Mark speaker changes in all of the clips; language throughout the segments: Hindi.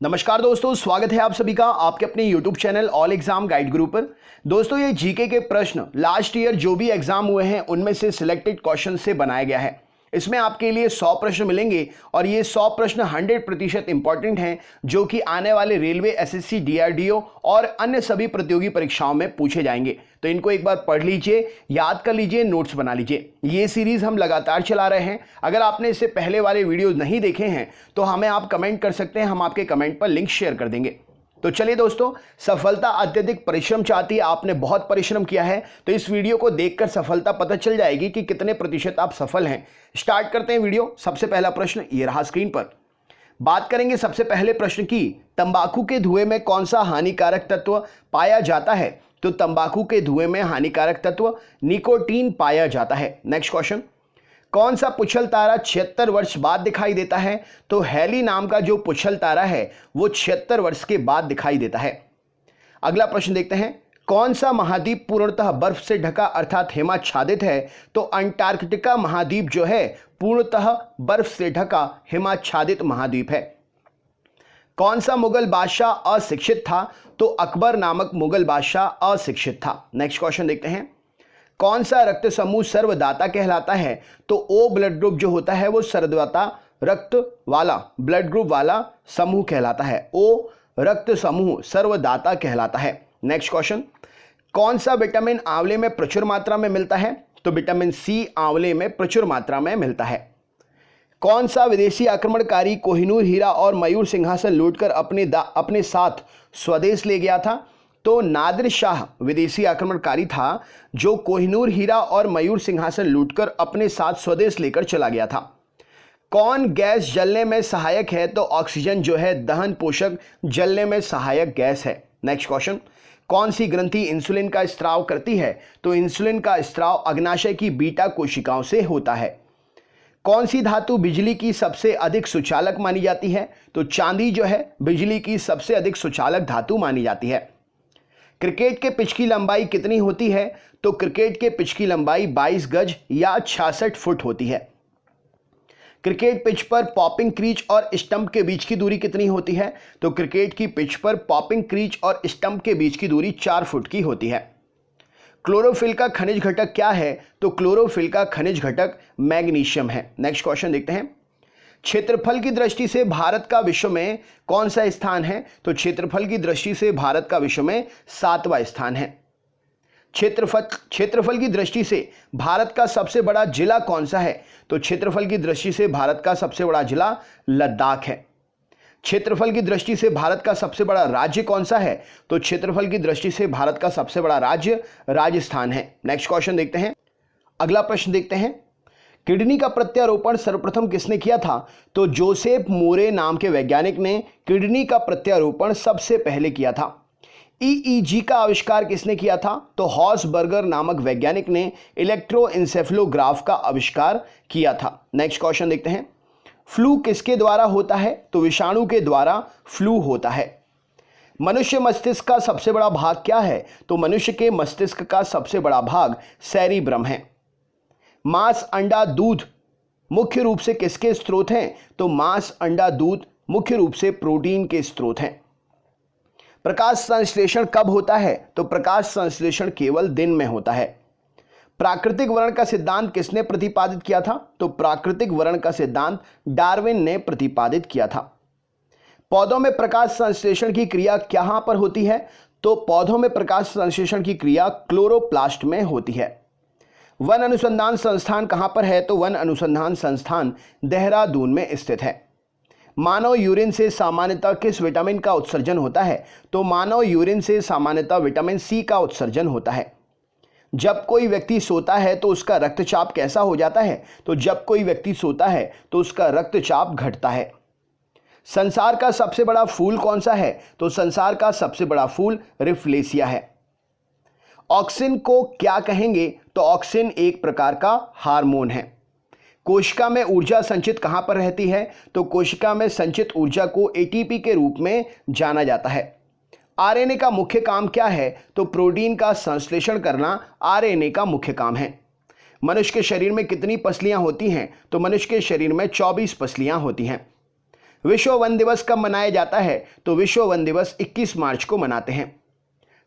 Speaker 1: नमस्कार दोस्तों, स्वागत है आप सभी का आपके अपने YouTube channel all exam guide गुरु पर। दोस्तों, ये जीके के प्रश्न लास्ट ईयर जो भी एग्जाम हुए हैं उनमें से सिलेक्टेड क्वेश्चन से बनाया गया है। इसमें आपके लिए 100 प्रश्न मिलेंगे और ये 100 प्रश्न 100% इंपॉर्टेंट हैं, जो कि आने वाले रेलवे, एसएससी, डीआरडीओ और अन्य सभी प्रतियोगी परीक्षाओं में पूछे जाएंगे। तो इनको एक बार पढ़ लीजिए, याद कर लीजिए, नोट्स बना लीजिए। ये सीरीज हम लगातार चला रहे हैं। अगर आपने इससे पहले वाले वीडियो नहीं देखे हैं तो हमें आप कमेंट कर सकते हैं, हम आपके कमेंट पर लिंक शेयर कर देंगे। तो चलिए दोस्तों, सफलता अत्यधिक परिश्रम चाहती है। आपने बहुत परिश्रम किया है, तो इस वीडियो को देखकर सफलता पता चल जाएगी कि कितने प्रतिशत आप सफल हैं। स्टार्ट करते हैं वीडियो। सबसे पहला प्रश्न ये रहा स्क्रीन पर। बात करेंगे सबसे पहले प्रश्न की, तंबाकू के धुएं में कौन सा हानिकारक तत्व पाया जाता है? तो तंबाकू के धुएं में हानिकारक तत्व निकोटीन पाया जाता है। नेक्स्ट क्वेश्चन, कौन सा पुच्छल तारा 76 वर्ष बाद दिखाई देता है? तो हैली नाम का जो पुच्छल तारा है वो 76 वर्ष के बाद दिखाई देता है। अगला प्रश्न देखते हैं, कौन सा महाद्वीप पूर्णतः बर्फ से ढका अर्थात हिमाच्छादित है? तो अंटार्कटिका महाद्वीप जो है पूर्णतः बर्फ से ढका हिमाच्छादित महाद्वीप है। कौन सा मुगल बादशाह अशिक्षित था? तो अकबर नामक मुगल बादशाह अशिक्षित था। नेक्स्ट क्वेश्चन देखते हैं, कौन सा रक्त समूह सर्वदाता कहलाता है? तो ओ ब्लड ग्रुप जो होता है वो सर्वदाता रक्त वाला ब्लड ग्रुप वाला समूह कहलाता है। ओ रक्त समूह सर्वदाता कहलाता है। नेक्स्ट क्वेश्चन, कौन सा विटामिन आंवले में प्रचुर मात्रा में मिलता है? तो विटामिन सी आंवले में प्रचुर मात्रा में मिलता है। कौन सा विदेशी आक्रमणकारी कोहिनूर हीरा और मयूर सिंहासन लूटकर अपने साथ स्वदेश ले गया था? तो नादिर शाह विदेशी आक्रमणकारी था जो कोहिनूर हीरा और मयूर सिंहासन लूटकर अपने साथ स्वदेश लेकर चला गया था। कौन गैस जलने में सहायक है? तो ऑक्सीजन जो है दहन पोषक जलने में सहायक गैस है। नेक्स्ट क्वेश्चन, कौन सी ग्रंथि इंसुलिन का स्त्राव करती है? तो इंसुलिन का स्त्राव अग्नाशय की बीटा कोशिकाओं से होता है। कौन सी धातु बिजली की सबसे अधिक सुचालक मानी जाती है? तो चांदी जो है बिजली की सबसे अधिक सुचालक धातु मानी जाती है। क्रिकेट के पिच की लंबाई कितनी होती है? तो क्रिकेट के पिच की लंबाई 22 गज या 66 फुट होती है। क्रिकेट पिच पर पॉपिंग क्रीज और स्टंप के बीच की दूरी कितनी होती है? तो क्रिकेट की पिच पर पॉपिंग क्रीज और स्टंप के बीच की दूरी 4 फुट की होती है। क्लोरोफिल का खनिज घटक क्या है? तो क्लोरोफिल का खनिज घटक मैग्नीशियम है। नेक्स्ट क्वेश्चन देखते हैं, क्षेत्रफल की दृष्टि से भारत का विश्व में कौन सा स्थान है? तो क्षेत्रफल की दृष्टि से भारत का विश्व में 7वां स्थान है। क्षेत्रफल की दृष्टि से भारत का सबसे बड़ा जिला कौन सा है? तो क्षेत्रफल की दृष्टि से भारत का सबसे बड़ा जिला लद्दाख है। क्षेत्रफल की दृष्टि से भारत का सबसे बड़ा राज्य कौन सा है? तो क्षेत्रफल की दृष्टि से भारत का सबसे बड़ा राज्य राजस्थान है। नेक्स्ट क्वेश्चन देखते हैं। अगला प्रश्न देखते हैं, किडनी का प्रत्यारोपण सर्वप्रथम किसने किया था? तो जोसेफ मोरे नाम के वैज्ञानिक ने किडनी का प्रत्यारोपण सबसे पहले किया था। ईईजी का आविष्कार किसने किया था? तो हॉसबर्गर नामक वैज्ञानिक ने इलेक्ट्रोइंसेफेलोग्राफ का आविष्कार किया था। नेक्स्ट क्वेश्चन देखते हैं, फ्लू किसके द्वारा होता है? तो विषाणु के द्वारा फ्लू होता है। मनुष्य मस्तिष्क का सबसे बड़ा भाग क्या है? तो मनुष्य के मस्तिष्क का सबसे बड़ा भाग सेरिब्रम है। मांस, अंडा, दूध मुख्य रूप से किसके स्रोत हैं? तो मांस, अंडा, दूध मुख्य रूप से प्रोटीन के स्रोत हैं। प्रकाश संश्लेषण कब होता है? तो प्रकाश संश्लेषण केवल दिन में होता है। प्राकृतिक वर्ण का सिद्धांत किसने प्रतिपादित किया था? तो प्राकृतिक वर्ण का सिद्धांत डार्विन ने प्रतिपादित किया था। पौधों में प्रकाश संश्लेषण की क्रिया कहां पर होती है? तो पौधों में प्रकाश संश्लेषण की क्रिया क्लोरोप्लास्ट में होती है। वन अनुसंधान संस्थान कहां पर है? तो वन अनुसंधान संस्थान देहरादून में स्थित है। मानव यूरिन से सामान्यतः किस विटामिन का उत्सर्जन होता है? तो मानव यूरिन से सामान्यतः विटामिन सी का उत्सर्जन होता है। जब कोई व्यक्ति सोता है तो उसका रक्तचाप कैसा हो जाता है? तो जब कोई व्यक्ति सोता है तो उसका रक्तचाप घटता है। संसार का सबसे बड़ा फूल कौन सा है? तो संसार का सबसे बड़ा फूल रिफ्लेसिया है। ऑक्सिन को क्या कहेंगे? तो ऑक्सिन एक प्रकार का हार्मोन है। कोशिका में ऊर्जा संचित कहां पर रहती है? तो कोशिका में संचित ऊर्जा को एटीपी के रूप में जाना जाता है। आरएनए का मुख्य काम क्या है? तो प्रोटीन का संश्लेषण करना आरएनए का मुख्य काम है। मनुष्य के शरीर में कितनी पसलियां होती हैं? तो मनुष्य के शरीर में 24 पसलियां होती हैं। विश्व वन दिवस कब मनाया जाता है? तो विश्व वन दिवस 21 मार्च को मनाते हैं।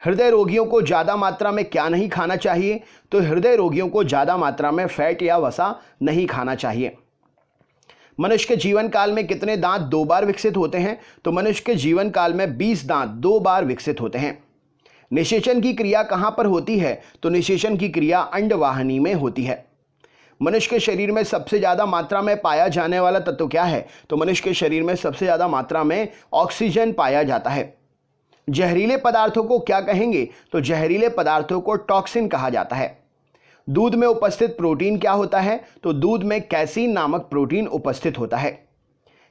Speaker 1: हृदय रोगियों को ज़्यादा मात्रा में क्या नहीं खाना चाहिए? तो हृदय रोगियों को ज़्यादा मात्रा में फैट या वसा नहीं खाना चाहिए। मनुष्य के जीवन काल में कितने दांत 2 बार विकसित होते हैं? तो मनुष्य के जीवन काल में 20 दांत 2 बार विकसित होते हैं। निषेचन की क्रिया कहाँ पर होती है? तो निषेचन की क्रिया अंडवाहिनी में होती है। मनुष्य के शरीर में सबसे ज़्यादा मात्रा में पाया जाने वाला तत्व क्या है? तो मनुष्य के शरीर में सबसे ज़्यादा मात्रा में ऑक्सीजन पाया जाता है। जहरीले पदार्थों को क्या कहेंगे? तो जहरीले पदार्थों को टॉक्सिन कहा जाता है। दूध में उपस्थित प्रोटीन क्या होता है? तो दूध में कैसीन नामक प्रोटीन उपस्थित होता है।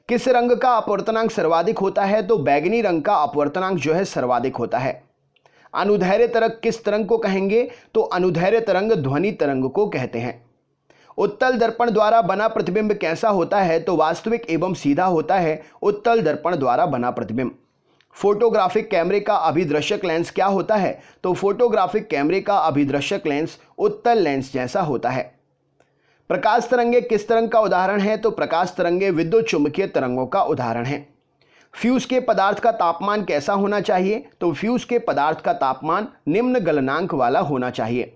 Speaker 1: किस रंग का अपवर्तनांक सर्वाधिक होता है? तो बैगनी रंग का अपवर्तनांक जो है सर्वाधिक होता है। अनुदैर्ध्य तरंग किस तरंग को कहेंगे? तो अनुदैर्ध्य तरंग ध्वनि तरंग को कहते हैं। उत्तल दर्पण द्वारा बना प्रतिबिंब कैसा होता है? तो वास्तविक एवं सीधा होता है उत्तल दर्पण द्वारा बना प्रतिबिंब। फोटोग्राफिक कैमरे का अभिदृश्यक लेंस क्या होता है? तो फोटोग्राफिक कैमरे का अभिदृश्यक लेंस उत्तल लेंस जैसा होता है। प्रकाश तरंगे किस तरंग का उदाहरण है? तो प्रकाश तरंगे विद्युत चुंबकीय तरंगों का उदाहरण है। फ्यूज के पदार्थ का तापमान कैसा होना चाहिए? तो फ्यूज के पदार्थ का तापमान निम्न गलनांक वाला होना चाहिए।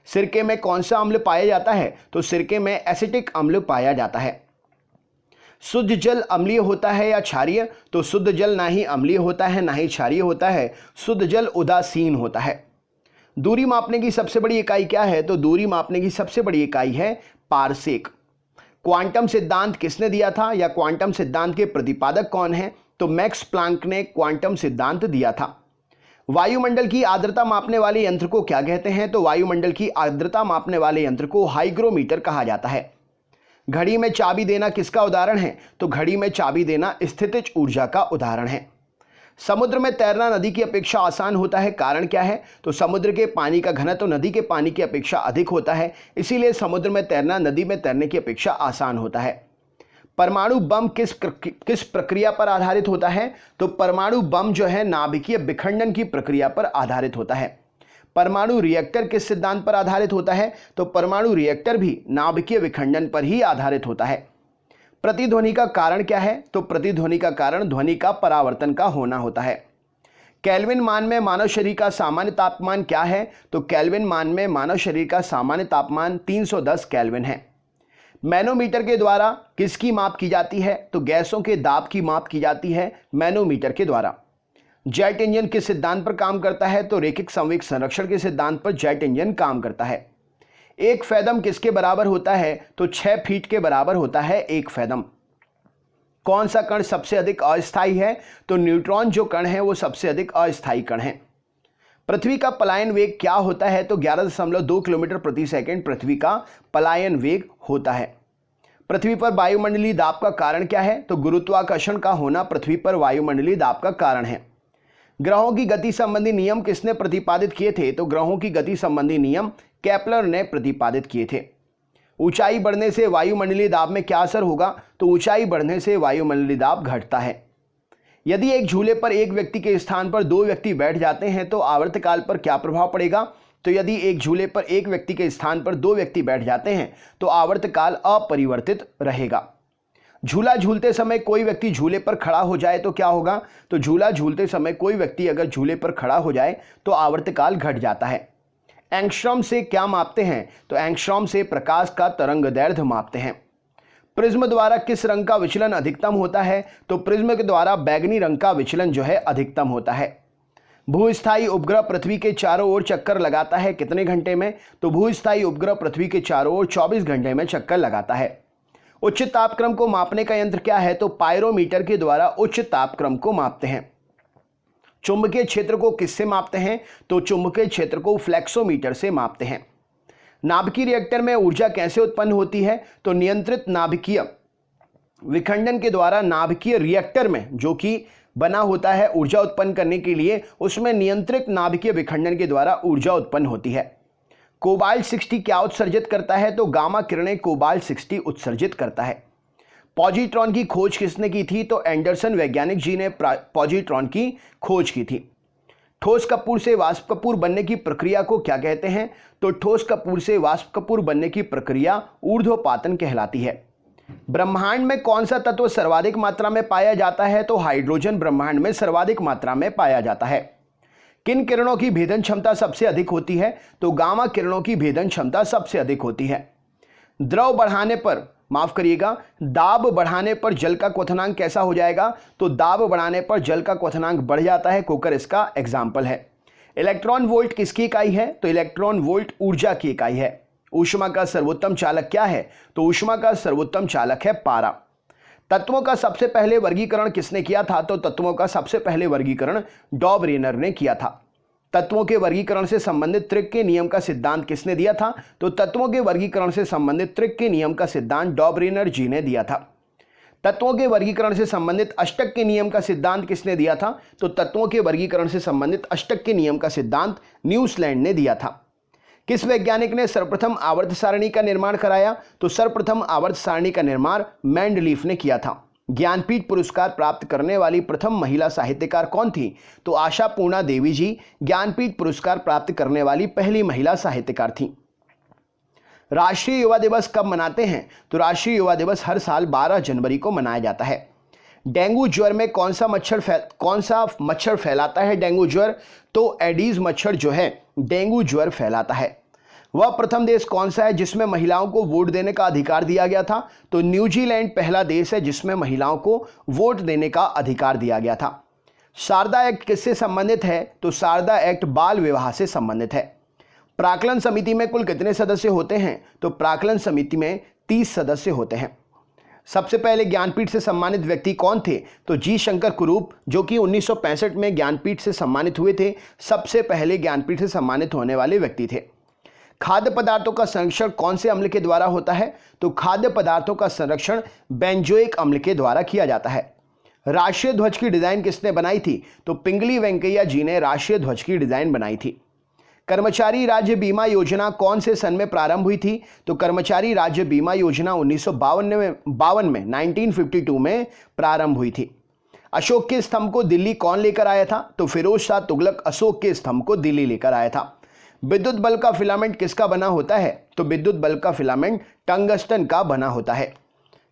Speaker 1: सिरके में कौन सा अम्ल पाया जाता है? तो सिरके में एसिटिक अम्ल पाया जाता है। शुद्ध जल अम्लीय होता है या क्षारीय? तो शुद्ध जल ना ही अम्लीय होता है ना ही क्षारीय होता है, शुद्ध जल उदासीन होता है। दूरी मापने की सबसे बड़ी इकाई क्या है? तो दूरी मापने की सबसे बड़ी इकाई है पारसेक। क्वांटम सिद्धांत किसने दिया था या क्वांटम सिद्धांत के प्रतिपादक कौन है? तो मैक्स प्लांक ने क्वांटम सिद्धांत दिया था। वायुमंडल की आर्द्रता मापने वाले यंत्र को क्या कहते हैं? तो वायुमंडल की आर्द्रता मापने वाले यंत्र को हाइग्रोमीटर कहा जाता है। घड़ी में चाबी देना किसका उदाहरण है? तो घड़ी में चाबी देना स्थितिज ऊर्जा का उदाहरण है। समुद्र में तैरना नदी की अपेक्षा आसान होता है, कारण क्या है? तो समुद्र के पानी का घनत्व नदी के पानी की अपेक्षा अधिक होता है, इसीलिए समुद्र में तैरना नदी में तैरने की अपेक्षा आसान होता है। परमाणु बम किस प्रक्रिया पर आधारित होता है? तो परमाणु बम जो है नाभिकीय विखंडन की प्रक्रिया पर आधारित होता है। परमाणु रिएक्टर किस सिद्धांत पर आधारित होता है? तो परमाणु रिएक्टर भी नाभिकीय विखंडन पर ही आधारित होता है। प्रतिध्वनि का कारण क्या है? तो प्रतिध्वनि का कारण ध्वनि का परावर्तन का होना होता है। केल्विन मान में मानव शरीर का सामान्य तापमान क्या है? तो केल्विन मान में मानव शरीर का सामान्य तापमान 310 केल्विन है। मैनोमीटर के द्वारा किसकी माप की जाती है? तो गैसों के दाब की माप की जाती है मैनोमीटर के द्वारा। जेट इंजन किस सिद्धांत पर काम करता है? तो रैखिक संवेग संरक्षण के सिद्धांत पर जेट इंजन काम करता है। एक फैदम किसके बराबर होता है? तो 6 फीट के बराबर होता है एक फैदम। कौन सा कण सबसे अधिक अस्थायी है? तो न्यूट्रॉन जो कण है वो सबसे अधिक अस्थायी कण है। पृथ्वी का पलायन वेग क्या होता है? तो 11.2 किलोमीटर प्रति सेकंड पृथ्वी का पलायन वेग होता है। पृथ्वी पर वायुमंडलीय दाब का कारण क्या है? तो गुरुत्वाकर्षण का होना पृथ्वी पर वायुमंडलीय दाब का कारण है। ग्रहों की गति संबंधी नियम किसने प्रतिपादित किए थे? तो ग्रहों की गति संबंधी नियम केपलर ने प्रतिपादित किए थे। ऊंचाई बढ़ने से वायुमंडलीय दाब में क्या असर होगा? तो ऊंचाई बढ़ने से वायुमंडलीय दाब घटता है। यदि एक झूले पर एक व्यक्ति के स्थान पर 2 व्यक्ति बैठ जाते हैं तो आवर्तकाल पर क्या प्रभाव पड़ेगा? तो यदि एक झूले पर एक व्यक्ति के स्थान पर 2 व्यक्ति बैठ जाते हैं तो आवर्तकाल अपरिवर्तित रहेगा। झूला झूलते समय कोई व्यक्ति झूले पर खड़ा हो जाए तो क्या होगा? तो झूला झूलते समय कोई व्यक्ति अगर झूले पर खड़ा हो जाए तो आवर्तकाल घट जाता है। एंगस्ट्रॉम से क्या मापते हैं? तो एंगस्ट्रॉम से प्रकाश का तरंगदैर्घ्य मापते हैं। प्रिज्म द्वारा किस रंग का विचलन अधिकतम होता है? तो प्रिज्म के द्वारा बैगनी रंग का विचलन जो है अधिकतम होता है। भूस्थायी उपग्रह पृथ्वी के चारों ओर चक्कर लगाता है कितने घंटे में? तो भूस्थायी उपग्रह पृथ्वी के चारों ओर 24 घंटे में चक्कर लगाता है। उच्च तापक्रम को मापने का यंत्र क्या है? तो पायरोमीटर के द्वारा उच्च तापक्रम को मापते हैं। चुंबकीय क्षेत्र को किससे मापते हैं? तो चुंबकीय क्षेत्र को फ्लेक्सोमीटर से मापते हैं। नाभिकीय रिएक्टर में ऊर्जा कैसे उत्पन्न होती है? तो नियंत्रित नाभिकीय विखंडन के द्वारा नाभिकीय रिएक्टर में जो कि बना होता है ऊर्जा उत्पन्न करने के लिए, उसमें नियंत्रित नाभिकीय विखंडन के द्वारा ऊर्जा उत्पन्न होती है। कोबाल्ट 60 क्या उत्सर्जित करता है? तो गामा किरणें कोबाल्ट 60 उत्सर्जित करता है। पॉजिट्रॉन की खोज किसने की थी? तो एंडरसन वैज्ञानिक जी ने पॉजिट्रॉन की खोज की थी। ठोस कपूर से वाष्प कपूर बनने की प्रक्रिया को क्या कहते हैं? तो ठोस कपूर से वाष्प कपूर बनने की प्रक्रिया ऊर्ध्वपातन कहलाती है। ब्रह्मांड में कौन सा तत्व सर्वाधिक मात्रा में पाया जाता है? तो हाइड्रोजन ब्रह्मांड में सर्वाधिक मात्रा में पाया जाता है। किन किरणों की भेदन क्षमता सबसे अधिक होती है? तो गामा किरणों की भेदन क्षमता सबसे अधिक होती है। द्रव बढ़ाने पर, माफ करिएगा, दाब बढ़ाने पर जल का क्वथनांक कैसा हो जाएगा? तो दाब बढ़ाने पर जल का क्वथनांक बढ़ जाता है। कुकर इसका एग्जाम्पल है। इलेक्ट्रॉन वोल्ट किसकी इकाई है? तो इलेक्ट्रॉन वोल्ट ऊर्जा की इकाई है। ऊष्मा का सर्वोत्तम चालक क्या है? तो ऊष्मा का सर्वोत्तम चालक है पारा। तत्वों का सबसे पहले वर्गीकरण किसने किया था? तो तत्वों का सबसे पहले वर्गीकरण डॉबरेनर ने किया था। तत्वों के वर्गीकरण से संबंधित त्रिक के नियम का सिद्धांत किसने दिया था? तो तत्वों के वर्गीकरण से संबंधित त्रिक के नियम का सिद्धांत डॉबरेनर जी ने दिया था। तत्वों के वर्गीकरण से संबंधित अष्टक के नियम का सिद्धांत किसने दिया था? तो तत्वों के वर्गीकरण से संबंधित अष्टक के नियम का सिद्धांत न्यूजीलैंड ने दिया था। किस वैज्ञानिक ने सर्वप्रथम आवर्त सारणी का निर्माण कराया? तो सर्वप्रथम आवर्त सारणी का निर्माण मेंडलीफ ने किया था। ज्ञानपीठ पुरस्कार प्राप्त करने वाली प्रथम महिला साहित्यकार कौन थी? तो आशापूर्णा देवी जी ज्ञानपीठ पुरस्कार प्राप्त करने वाली पहली महिला साहित्यकार थी। राष्ट्रीय युवा दिवस कब मनाते हैं? तो राष्ट्रीय युवा दिवस हर साल 12 जनवरी को मनाया जाता है। डेंगू ज्वर में कौन सा मच्छर फैलाता है डेंगू ज्वर? तो एडीज मच्छर जो है डेंगू ज्वर फैलाता है। वह प्रथम देश कौन सा है जिसमें महिलाओं को वोट देने का अधिकार दिया गया था? तो न्यूजीलैंड पहला देश है जिसमें महिलाओं को वोट देने का अधिकार दिया गया था। शारदा एक्ट किससे संबंधित है? तो शारदा एक्ट बाल विवाह से संबंधित है। प्राक्कलन समिति में कुल कितने सदस्य होते हैं? तो प्राक्कलन समिति में 30 सदस्य होते हैं। सबसे पहले ज्ञानपीठ से सम्मानित व्यक्ति कौन थे? तो जी शंकर कुरूप, जो कि 1965 में ज्ञानपीठ से सम्मानित हुए थे। सबसे पहले ज्ञानपीठ से सम्मानित होने वाले व्यक्ति थे। खाद्य पदार्थों का संरक्षण कौन से अम्ल के द्वारा होता है? तो खाद्य पदार्थों का संरक्षण बेंजोइक अम्ल के द्वारा किया जाता है। राष्ट्रीय ध्वज की डिजाइन किसने बनाई थी? तो पिंगली वेंकैया जी ने राष्ट्रीय ध्वज की डिजाइन बनाई थी। कर्मचारी राज्य बीमा योजना कौन से सन में प्रारंभ हुई थी? तो कर्मचारी राज्य बीमा योजना 1952 में 1952 में प्रारंभ हुई थी। अशोक के स्तंभ को दिल्ली कौन लेकर आया था? तो फिरोज शाह तुगलक अशोक के स्तंभ को दिल्ली लेकर आया था। विद्युत बल्ब का फिलामेंट किसका बना होता है? तो विद्युत बल्ब का फिलामेंट टंगस्टन का बना होता है।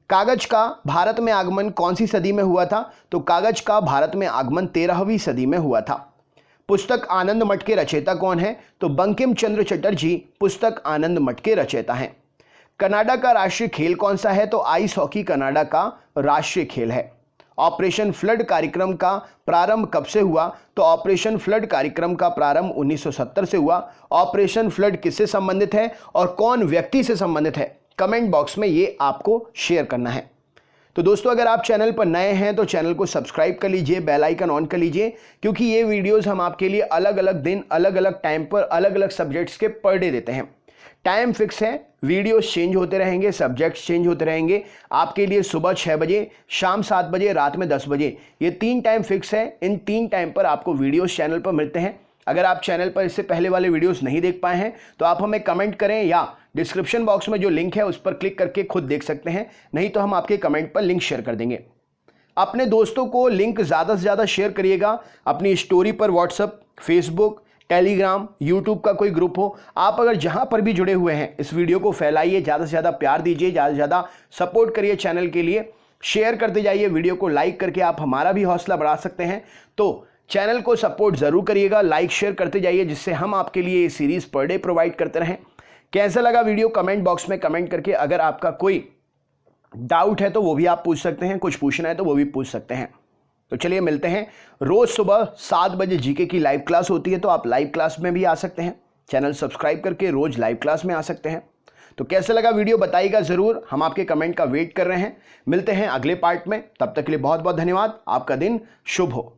Speaker 1: कागज का भारत में आगमन कौन सी सदी में हुआ था? तो कागज का भारत में आगमन 13वीं सदी में हुआ था। पुस्तक आनंद मठ के रचयिता कौन है? तो बंकिम चंद्र चटर्जी पुस्तक आनंद मठ के रचयिता हैं। कनाडा का राष्ट्रीय खेल कौन सा है? तो आइस हॉकी कनाडा का राष्ट्रीय खेल है। ऑपरेशन फ्लड कार्यक्रम का प्रारंभ कब से हुआ? तो ऑपरेशन फ्लड कार्यक्रम का प्रारंभ 1970 से हुआ। ऑपरेशन फ्लड किससे संबंधित है और कौन व्यक्ति से संबंधित है? कमेंट बॉक्स में ये आपको शेयर करना है। तो दोस्तों, अगर आप चैनल पर नए हैं तो चैनल को सब्सक्राइब कर लीजिए, बेल आइकन ऑन कर लीजिए, क्योंकि ये वीडियोस हम आपके लिए अलग अलग दिन, अलग अलग टाइम पर, अलग अलग सब्जेक्ट्स के पर डे देते हैं। टाइम फिक्स है, वीडियोस चेंज होते रहेंगे, सब्जेक्ट्स चेंज होते रहेंगे। आपके लिए सुबह 6 बजे, शाम 7 बजे, रात में 10 बजे, ये 3 टाइम फिक्स है। इन 3 टाइम पर आपको वीडियोस चैनल पर मिलते हैं। अगर आप चैनल पर इससे पहले वाले वीडियोस नहीं देख पाए हैं तो आप हमें कमेंट करें या डिस्क्रिप्शन बॉक्स में जो लिंक है उस पर क्लिक करके खुद देख सकते हैं, नहीं तो हम आपके कमेंट पर लिंक शेयर कर देंगे। अपने दोस्तों को लिंक ज़्यादा से ज़्यादा शेयर करिएगा। अपनी स्टोरी पर व्हाट्सएप, फेसबुक, टेलीग्राम, यूट्यूब का कोई ग्रुप हो, आप अगर जहां पर भी जुड़े हुए हैं इस वीडियो को फैलाइए, ज़्यादा से ज़्यादा प्यार दीजिए, ज़्यादा से ज़्यादा सपोर्ट करिए चैनल के लिए। शेयर करते जाइए, वीडियो को लाइक करके आप हमारा भी हौसला बढ़ा सकते हैं। तो चैनल को सपोर्ट जरूर करिएगा, लाइक शेयर करते जाइए, जिससे हम आपके लिए ये सीरीज पर डे प्रोवाइड करते रहें। कैसा लगा वीडियो कमेंट बॉक्स में कमेंट करके, अगर आपका कोई डाउट है तो वो भी आप पूछ सकते हैं, कुछ पूछना है तो वो भी पूछ सकते हैं। तो चलिए मिलते हैं। रोज सुबह 7 बजे जीके की लाइव क्लास होती है, तो आप लाइव क्लास में भी आ सकते हैं। चैनल सब्सक्राइब करके रोज लाइव क्लास में आ सकते हैं। तो कैसा लगा वीडियो बताइएगा जरूर, हम आपके कमेंट का वेट कर रहे हैं। मिलते हैं अगले पार्ट में, तब तक के लिए बहुत बहुत धन्यवाद। आपका दिन शुभ हो।